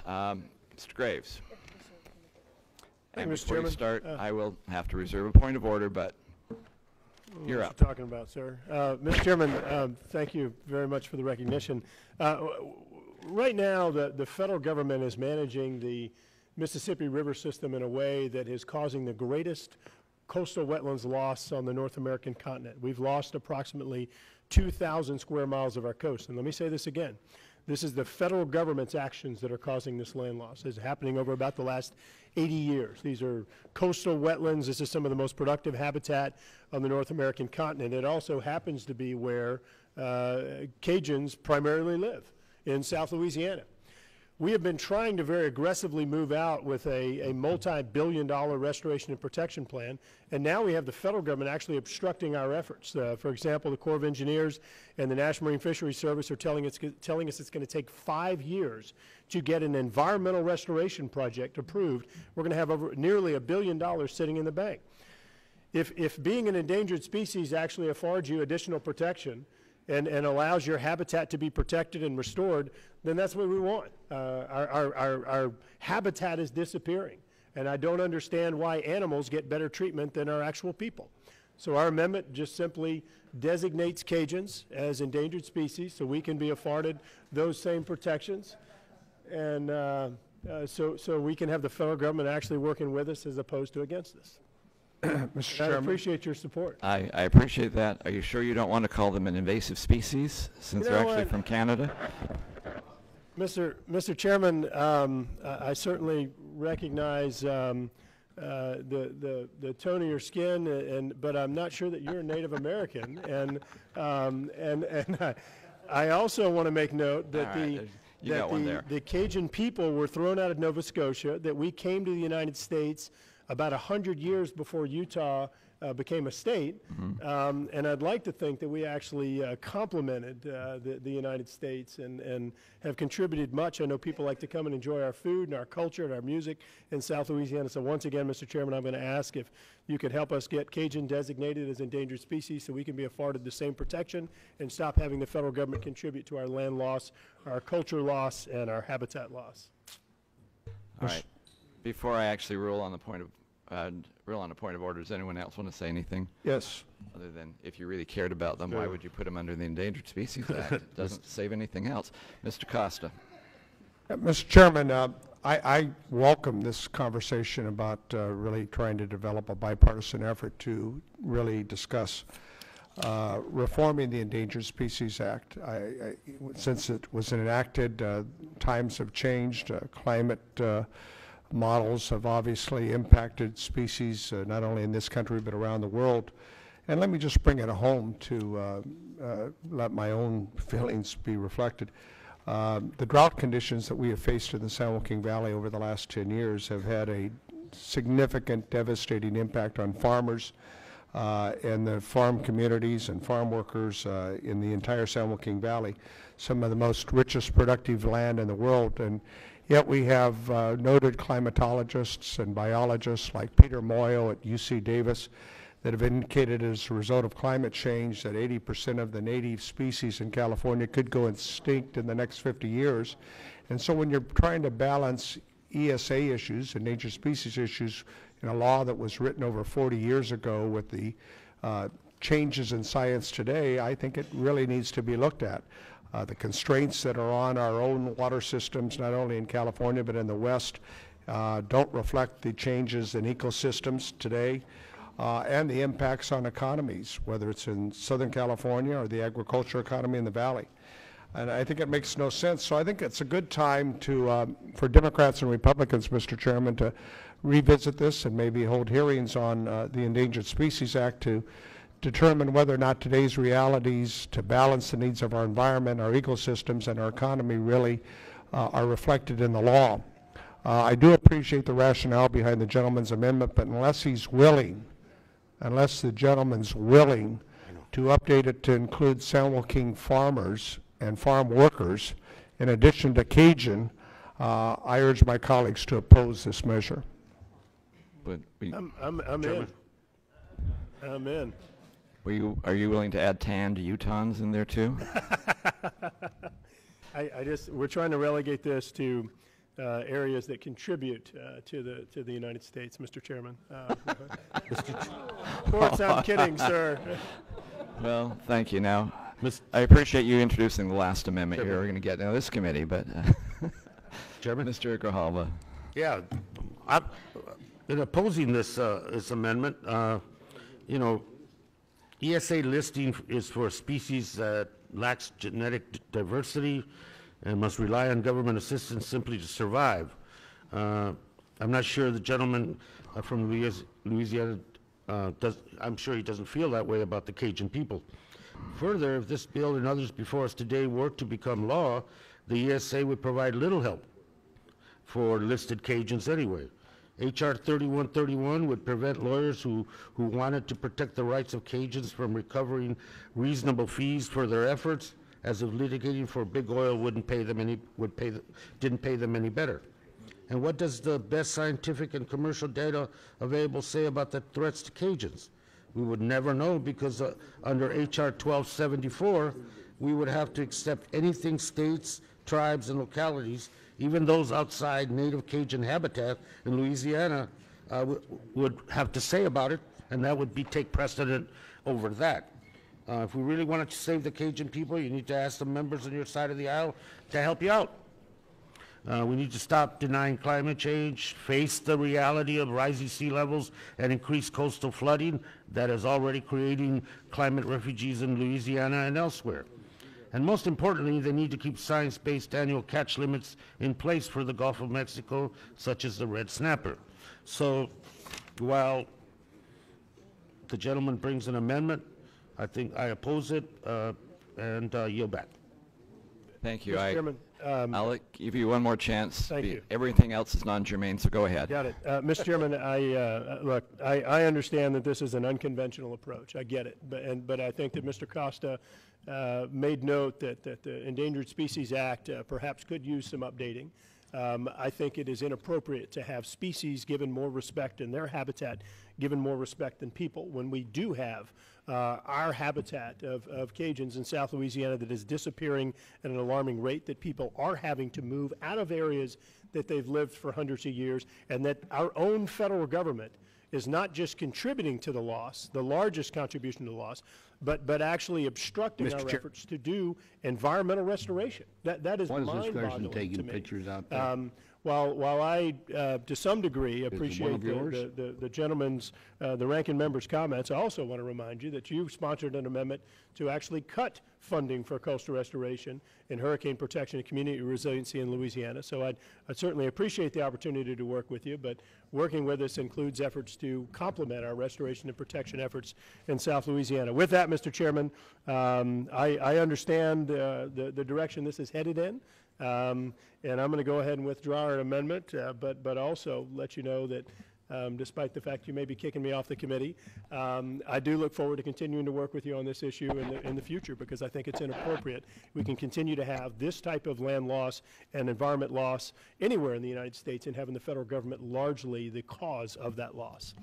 Mr. Graves. Thank And you, Mr. before you Chairman. start, I will have to reserve a point of order, but you're up. What you talking about, sir? Mr. Chairman, thank you very much for the recognition. Right now, the federal government is managing the Mississippi River system in a way that is causing the greatest coastal wetlands loss on the North American continent. We've lost approximately 2,000 square miles of our coast. And let me say this again. This is the federal government's actions that are causing this land loss. It's happening over about the last 80 years. These are coastal wetlands. This is some of the most productive habitat on the North American continent. It also happens to be where Cajuns primarily live, in South Louisiana. We have been trying to very aggressively move out with a multi-billion-dollar restoration and protection plan, and now we have the federal government actually obstructing our efforts. For example, the Corps of Engineers and the National Marine Fisheries Service are telling us it's going to take 5 years to get an environmental restoration project approved. We're going to have over nearly $1 billion sitting in the bank. If being an endangered species actually affords you additional protection and allows your habitat to be protected and restored, then that's what we want. Our habitat is disappearing, and I don't understand why animals get better treatment than our actual people. So our amendment just simply designates Cajuns as endangered species so we can be afforded those same protections, and so we can have the federal government actually working with us as opposed to against us. Mr. Chairman. I appreciate your support. I appreciate that. Are you sure you don't want to call them an invasive species since You they're know actually what? from Canada? Mr. Chairman, I certainly recognize the tone of your skin, but I'm not sure that you're a Native American. And I also want to make note that the Cajun people were thrown out of Nova Scotia, that we came to the United States about 100 years before Utah became a state, and I'd like to think that we actually complemented the United States and have contributed much. I know people like to come and enjoy our food and our culture and our music in South Louisiana. So once again, Mr. Chairman, I'm going to ask if you could help us get Cajun designated as endangered species so we can be afforded the same protection and stop having the federal government contribute to our land loss, our culture loss, and our habitat loss. All right. Before I actually rule on the point of order, does anyone else want to say anything? Yes. Other than if you really cared about them, why would you put them under the Endangered Species Act? It doesn't save anything else. Mr. Costa. Mr. Chairman, I welcome this conversation about really trying to develop a bipartisan effort to really discuss reforming the Endangered Species Act. Since it was enacted, times have changed. Climate models have obviously impacted species not only in this country but around the world. And let me just bring it home to let my own feelings be reflected. The drought conditions that we have faced in the San Joaquin Valley over the last 10 years have had a significant, devastating impact on farmers and the farm communities and farm workers in the entire San Joaquin Valley, some of the most richest productive land in the world. And yet we have noted climatologists and biologists like Peter Moyle at UC Davis that have indicated as a result of climate change that 80% of the native species in California could go extinct in the next 50 years. And so when you're trying to balance ESA issues, endangered species issues, in a law that was written over 40 years ago with the changes in science today, I think it really needs to be looked at. The constraints that are on our own water systems, not only in California but in the West, don't reflect the changes in ecosystems today and the impacts on economies, whether it's in Southern California or the agriculture economy in the Valley. And I think it makes no sense. So I think it's a good time to, for Democrats and Republicans, Mr. Chairman, to revisit this and maybe hold hearings on the Endangered Species Act to determine whether or not today's realities to balance the needs of our environment, our ecosystems, and our economy really are reflected in the law. I do appreciate the rationale behind the gentleman's amendment, but unless he's willing, unless the gentleman's willing to update it to include San Joaquin farmers and farm workers, in addition to Cajun, I urge my colleagues to oppose this measure. But I'm in. I'm in. Are you willing to add tanned Utahns in there too? we're trying to relegate this to areas that contribute to the United States, Mr. Chairman. Of course, I'm kidding, sir. Well, thank you. Now, I appreciate you introducing the last amendment Chairman. you're going to get now this committee, but Chairman? Mr. Grijalva. Yeah, in opposing this amendment, you know, ESA listing is for species that lacks genetic diversity and must rely on government assistance simply to survive. I'm not sure the gentleman from Louisiana I'm sure he doesn't feel that way about the Cajun people. Further, if this bill and others before us today were to become law, the ESA would provide little help for listed Cajuns anyway. H.R. 3131 would prevent lawyers who wanted to protect the rights of Cajuns from recovering reasonable fees for their efforts, as if litigating for big oil didn't pay them any better. And what does the best scientific and commercial data available say about the threats to Cajuns? We would never know, because under H.R. 1274, we would have to accept anything states, tribes, and localities, even those outside native Cajun habitat in Louisiana, would have to say about it, and that would take precedent over that. If we really wanted to save the Cajun people, you need to ask the members on your side of the aisle to help you out. We need to stop denying climate change, face the reality of rising sea levels and increased coastal flooding that is already creating climate refugees in Louisiana and elsewhere. And most importantly, they need to keep science-based annual catch limits in place for the Gulf of Mexico, such as the red snapper. So while the gentleman brings an amendment, I think I oppose it and yield back. Thank you. Mr. Chairman, I'll give you one more chance. Thank you. Everything else is non-germane, so go ahead. got it. Mr. Chairman, look, I understand that this is an unconventional approach. I get it. But I think that Mr. Costa made note that the Endangered Species Act perhaps could use some updating. I think it is inappropriate to have species given more respect in their habitat, given more respect than people, when we do have our habitat of Cajuns in South Louisiana that is disappearing at an alarming rate, that people are having to move out of areas that they've lived for hundreds of years, and that our own federal government is not just contributing to the loss, the largest contribution to the loss, but actually obstructing our efforts to do environmental restoration. That is mind-boggling to me. What is this person taking pictures out there? While I, to some degree, appreciate of yours? the gentleman's, the ranking member's comments, I also want to remind you that you sponsored an amendment to actually cut funding for coastal restoration and hurricane protection and community resiliency in Louisiana. So I'd certainly appreciate the opportunity to work with you, but working with us includes efforts to complement our restoration and protection efforts in South Louisiana. With that, Mr. Chairman, I understand the direction this is headed in. And I'm going to go ahead and withdraw our amendment, but also let you know that despite the fact you may be kicking me off the committee, I do look forward to continuing to work with you on this issue in the future, because I think it's inappropriate. We can continue to have this type of land loss and environment loss anywhere in the United States and having the federal government largely the cause of that loss.